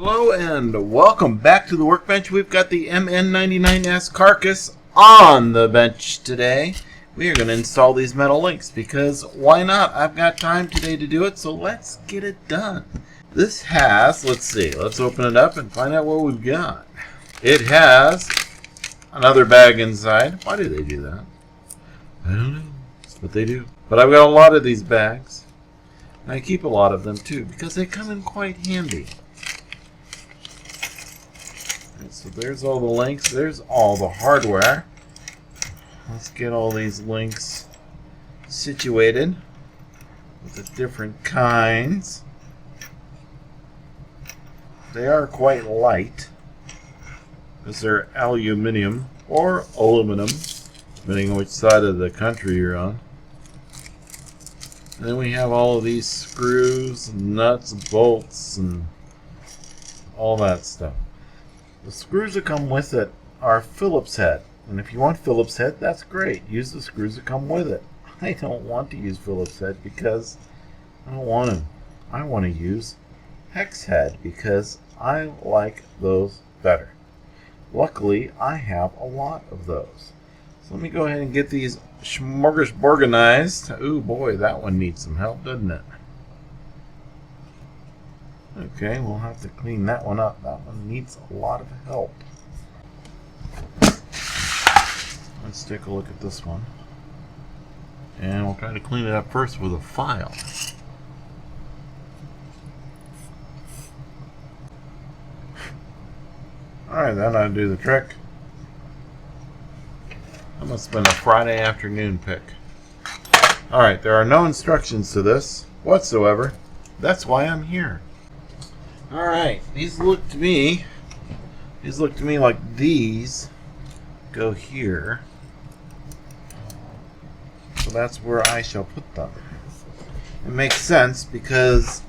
Hello and welcome back to the workbench. We've got the MN99s carcass on the bench today. We are going to install these metal links because why not? I've got time today to do it, so let's get it done. This has, let's open it up and find out what we've got. It has another bag inside. Why do they do that? I don't know. That's what they do. But I've got a lot of these bags. And I keep a lot of them too because they come in quite handy. So there's all the links, there's all the hardware. Let's get all these links situated with the different kinds. They are quite light because they're aluminum or aluminum, depending on which side of the country you're on. And then we have all of these screws, nuts, bolts, and all that stuff. The screws that come with it are Phillips head. And if you want Phillips head, that's great. Use the screws that come with it. I don't want to use Phillips head because I don't want to. I want to use hex head because I like those better. Luckily, I have a lot of those. So let me go ahead and get these smorgasbordized. Ooh boy, that one needs some help, doesn't it? Okay, we'll have to clean that one up. That one needs a lot of help. Let's take a look at this one. And we'll try to clean it up first with a file. Alright, that ought to do the trick. That must have been a Friday afternoon pick. Alright, there are no instructions to this whatsoever. That's why I'm here. Alright, these look to me like these go here. So that's where I shall put them. It makes sense because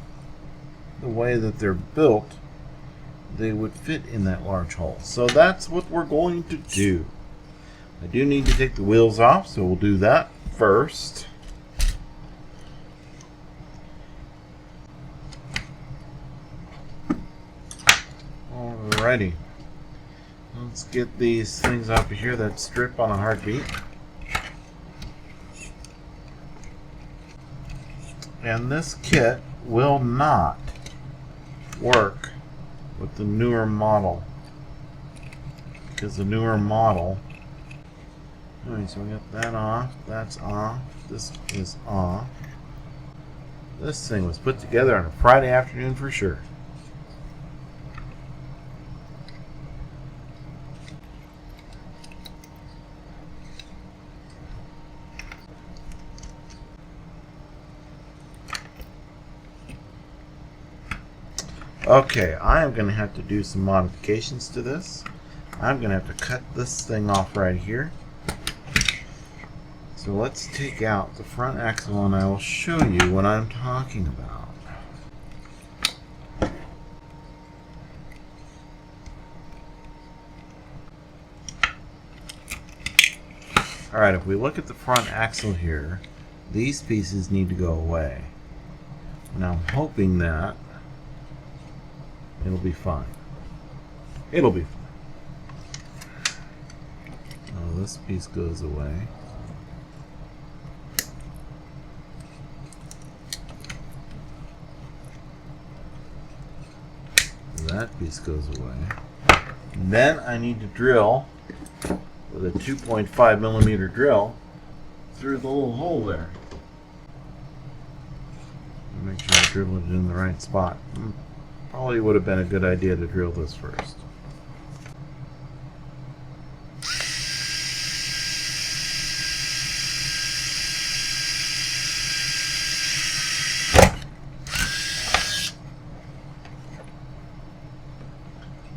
the way that they're built, they would fit in that large hole. So that's what we're going to do. I do need to take the wheels off, so we'll do that first. Alrighty, let's get these things off of here that strip on a heartbeat. And this kit will not work with the newer model because the newer model. Alright, so we got that off, that's off, this is off. This thing was put together on a Friday afternoon for sure. Okay, I am going to have to do some modifications to this. I'm going to have to cut this thing off right here. So let's take out the front axle and I will show you what I'm talking about. Alright, if we look at the front axle here, these pieces need to go away. Now I'm hoping that it'll be fine. It'll be fine. Oh, this piece goes away. That piece goes away. And then I need to drill with a 2.5 millimeter drill through the little hole there. Make sure I dribble it in the right spot. Probably would have been a good idea to drill this first.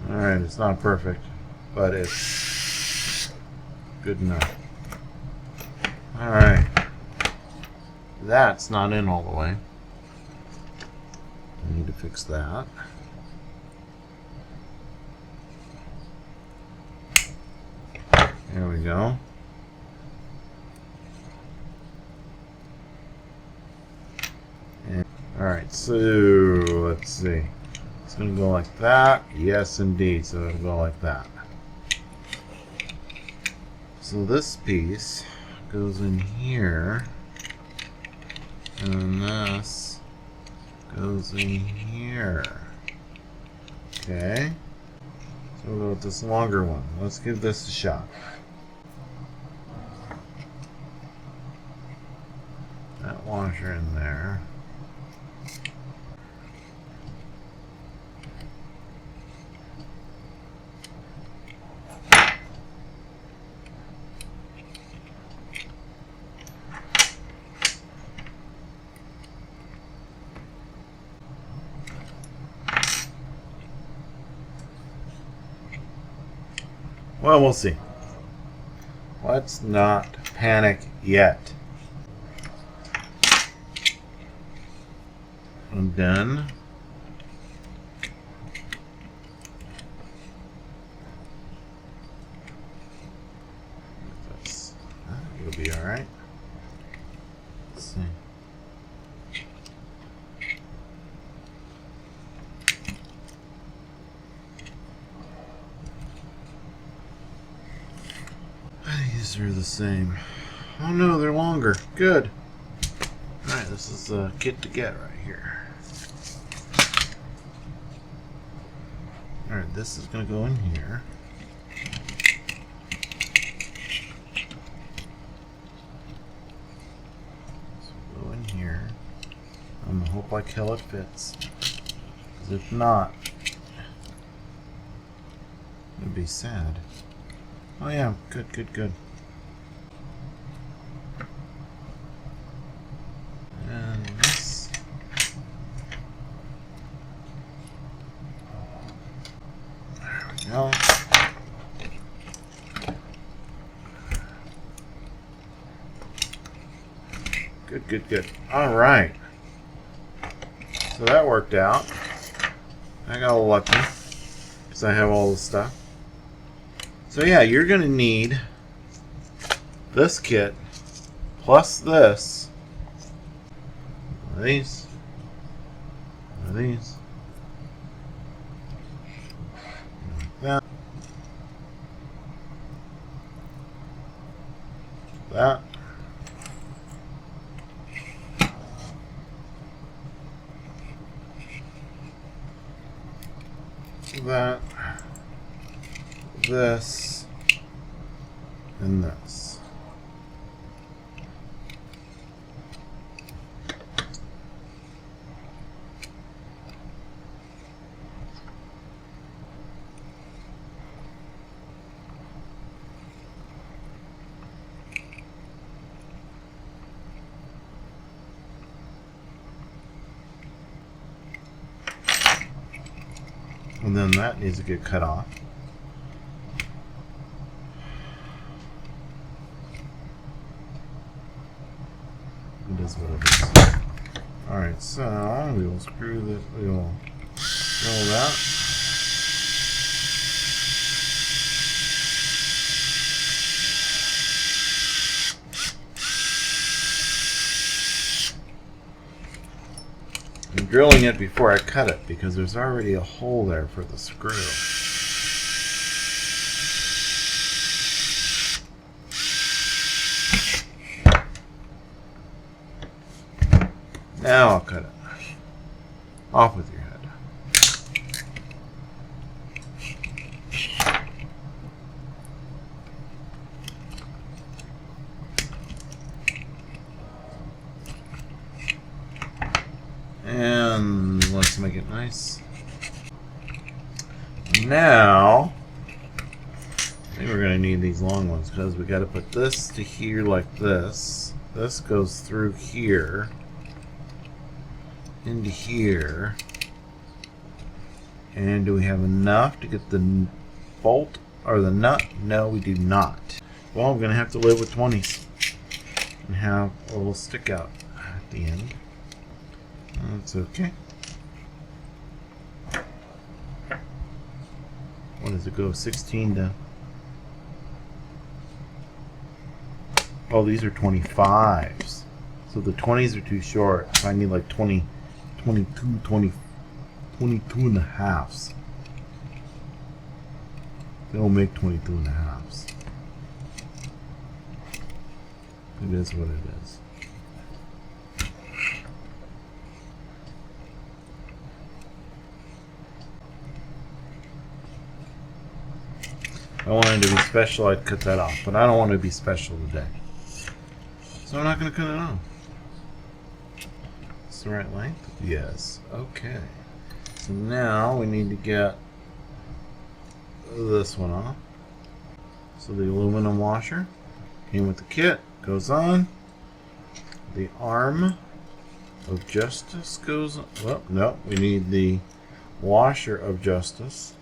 Alright, it's not perfect, but it's good enough. Alright. That's not in all the way. I need to fix that. There we go. Alright, so let's see. Let's going to go like that. Yes, indeed. So it'll go like that. So this piece goes in here, and this goes in here. Okay. So we'll go with this longer one. Let's give this a shot. That washer in there. Well, we'll see. Let's not panic yet. I'm done. It'll be all right. Let's see. These are the same. Oh no, they're longer. Good. Alright, this is a kit to get right here. Alright, this is going to go in here. So go in here. I'm going to hope like hell it fits. Because if not, it would be sad. Oh yeah, good, good, good. And this. There we go. Good, good, good. All right. So that worked out. I got a little lucky because I have all the stuff. So yeah, you're going to need this kit plus this. One of these. One of these. Like that. That. That. This. And this. And then that needs to get cut off. It is what it is. Alright, so we will screw that, we will roll that. I'm drilling it before I cut it because there's already a hole there for the screw. Now I'll cut it. Off with your head. And let's make it nice. Now, I think we're going to need these long ones because we got to put this to here like this. This goes through here. Into here. And do we have enough to get the bolt or the nut? No, we do not. Well, I'm going to have to live with 20s and have a little stick out at the end. That's okay. What does it go? 16 to... Oh, these are 25s. So the 20s are too short. So I need like 20, 22, 20, 22 and a halves. They don't make 22 and a halves. It is what it is. If I wanted to be special, I'd cut that off, but I don't want to be special today. So I'm not going to cut it off. It's the right length? Yes. Okay. So now we need to get this one off. So the aluminum washer came with the kit, goes on. The arm of justice goes on. Well, no, we need the washer of justice,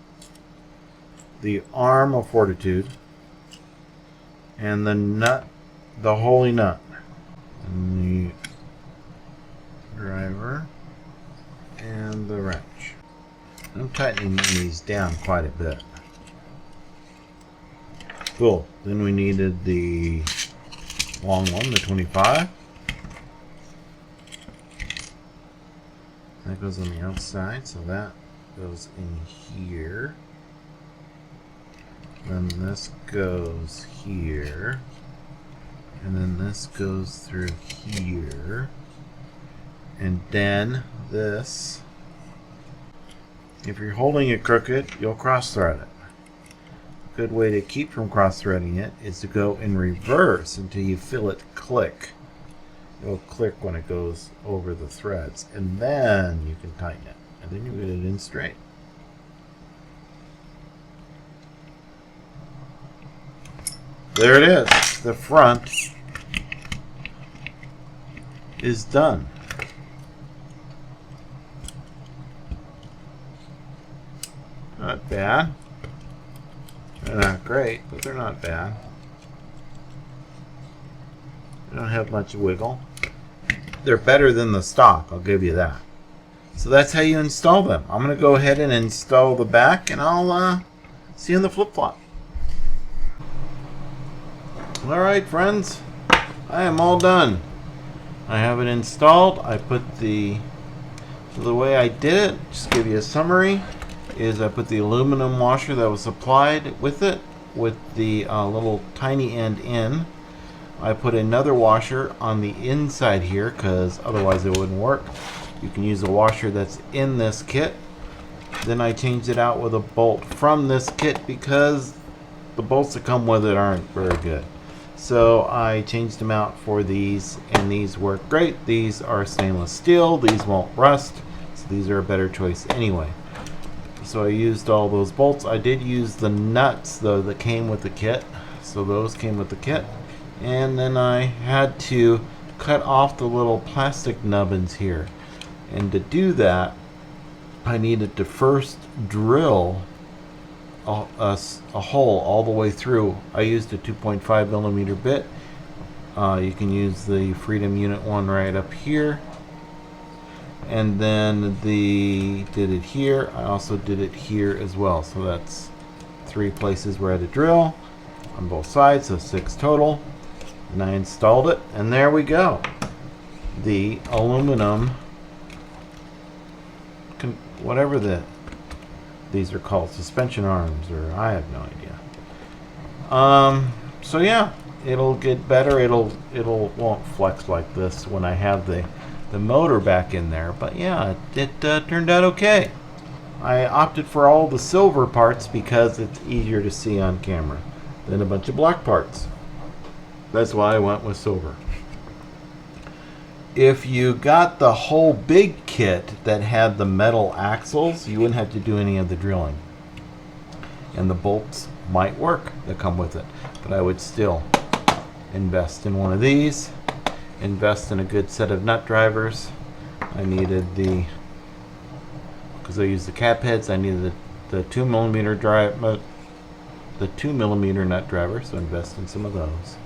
the arm of fortitude, and the nut, the holy nut, and the driver, and the wrench. I'm tightening these down quite a bit. Cool. Then we needed the long one, the 25. That goes on the outside, so that goes in here. Then this goes here. And then this goes through here. And then this, if you're holding it crooked, you'll cross thread it. A good way to keep from cross threading it is to go in reverse until you feel it click. It'll click when it goes over the threads, and then you can tighten it, and then you get it in straight. There it is. The front is done. Not bad. They're not great, but they're not bad. They don't have much wiggle. They're better than the stock, I'll give you that. So that's how you install them. I'm going to go ahead and install the back, and I'll see you in the flip-flop. Alright friends, I am all done. I have it installed. I put the way I did it, just give you a summary, is I put the aluminum washer that was supplied with it, with the little tiny end in. I put another washer on the inside here because otherwise it wouldn't work. You can use a washer that's in this kit. Then I changed it out with a bolt from this kit because the bolts that come with it aren't very good. So I changed them out for these, and these work great. These are stainless steel. These won't rust, so these are a better choice anyway. So I used all those bolts. I did use the nuts though that came with the kit, so those came with the kit. And then I had to cut off the little plastic nubbins here, and to do that I needed to first drill a hole all the way through. I used a 2.5 millimeter bit. You can use the Freedom Unit 1 right up here, and then did it here. I also did it here as well, so that's 3 places where I had to drill on both sides, so 6 total. And I installed it, and there we go. The aluminum, whatever these are called, suspension arms, or I have no idea. So yeah, it'll get better. It'll won't flex like this when I have the motor back in there. But yeah, it turned out okay. I opted for all the silver parts because it's easier to see on camera than a bunch of black parts. That's why I went with silver. If you got the whole big kit that had the metal axles, you wouldn't have to do any of the drilling. And the bolts might work that come with it. But I would still invest in one of these, invest in a good set of nut drivers. I needed because I used the cap heads, I needed the 2 millimeter the 2 millimeter nut driver, so invest in some of those.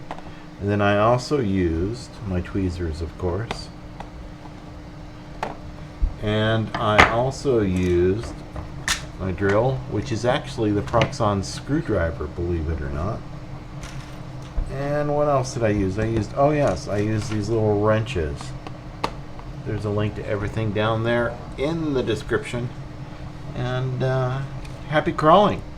And then I also used my tweezers, of course. And I also used my drill, which is actually the Proxxon screwdriver, believe it or not. And what else did I use? Oh yes, I used these little wrenches. There's a link to everything down there in the description. and happy crawling.